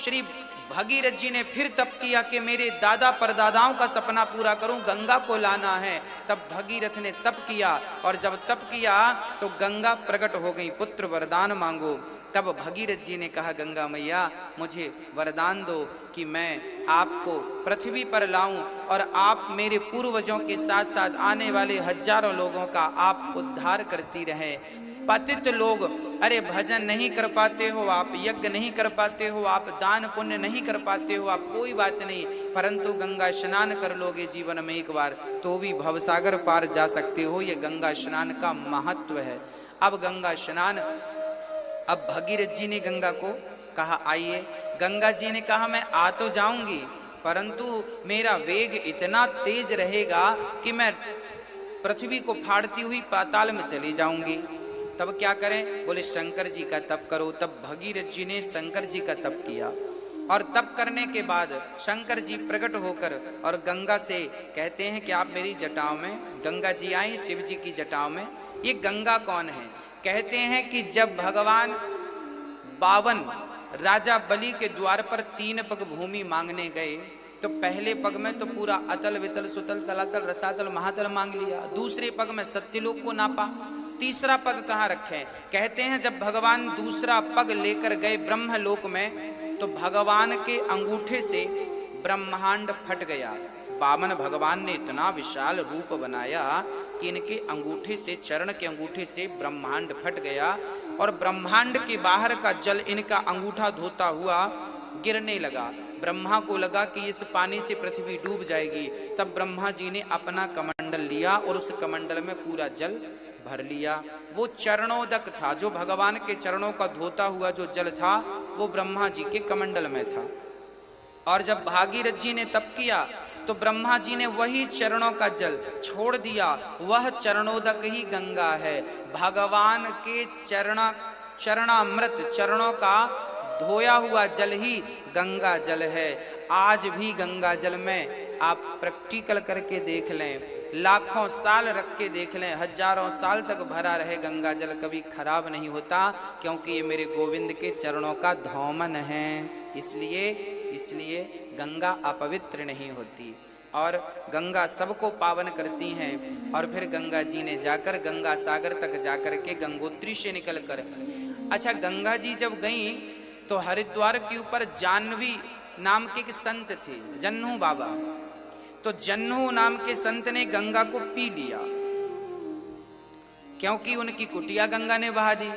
श्री भगीरथ जी ने फिर तप किया कि मेरे दादा परदादाओं का सपना पूरा करूं, गंगा को लाना है। तब भगीरथ ने तप किया और जब तप किया तो गंगा प्रकट हो गई, पुत्र वरदान मांगो। तब भगीरथ जी ने कहा, गंगा मैया मुझे वरदान दो कि मैं आपको पृथ्वी पर लाऊं और आप मेरे पूर्वजों के साथ साथ आने वाले हजारों लोगों का आप उद्धार करती रहे। पतित लोग, अरे भजन नहीं कर पाते हो आप, यज्ञ नहीं कर पाते हो आप, दान पुण्य नहीं कर पाते हो आप, कोई बात नहीं, परंतु गंगा स्नान कर लोगे जीवन में एक बार तो भी भवसागर पार जा सकते हो। ये गंगा स्नान का महत्व है। अब गंगा स्नान, अब भगीरथ जी ने गंगा को कहा आइए। गंगा जी ने कहा मैं आ तो जाऊंगी परंतु मेरा वेग इतना तेज रहेगा कि मैं पृथ्वी को फाड़ती हुई पाताल में चली जाऊंगी। तब क्या करें? बोले शंकर जी का तप करो। तब भगीरथ जी ने शंकर जी का तप किया और तप करने के बाद शंकर जी प्रकट होकर और गंगा से कहते हैं कि आप मेरी जटाओं में, गंगा जी आई शिव जी की जटाओं में। ये गंगा कौन है? कहते हैं कि जब भगवान 52 राजा बलि के द्वार पर 3 पग भूमि मांगने गए तो पहले पग में तो पूरा अतल वितल सुतल तलातल रसातल महातल मांग लिया, दूसरे पग में सत्यलोक को नापा, तीसरा पग कहाँ रखे? कहते हैं जब भगवान दूसरा पग लेकर गए ब्रह्मलोक में तो भगवान के अंगूठे से ब्रह्मांड फट गया। 52 भगवान ने इतना विशाल रूप बनाया कि इनके अंगूठे से, चरण के अंगूठे से ब्रह्मांड फट गया और ब्रह्मांड के बाहर का जल इनका अंगूठा धोता हुआ गिरने लगा। ब्रह्मा को लगा कि इस पानी से पृथ्वी डूब जाएगी। तब ब्रह्मा जी ने अपना कमंडल लिया और उस कमंडल में पूरा जल भर लिया। वो चरणोदक था, जो भगवान के चरणों का धोता हुआ जो जल था वो ब्रह्मा जी के कमंडल में था। और जब भागीरथ जी ने तप किया तो ब्रह्मा जी ने वही चरणों का जल छोड़ दिया। वह चरणोदक ही गंगा है। भगवान के चरणामृत, चरणों का धोया हुआ जल ही गंगा जल है। आज भी गंगा जल में आप प्रैक्टिकल करके देख लें, लाखों साल रख के देख लें, हजारों साल तक भरा रहे गंगा जल, कभी खराब नहीं होता, क्योंकि ये मेरे गोविंद के चरणों का धौमन है। इसलिए गंगा अपवित्र नहीं होती और गंगा सबको पावन करती हैं। और फिर गंगा जी ने जाकर गंगा सागर तक जाकर के गंगोत्री से निकलकर, अच्छा गंगा जी जब गई तो हरिद्वार के ऊपर जानवी नाम के एक संत थे, जन्नू बाबा। तो जन्नू नाम के संत ने गंगा को पी लिया क्योंकि उनकी कुटिया गंगा ने बहा दी।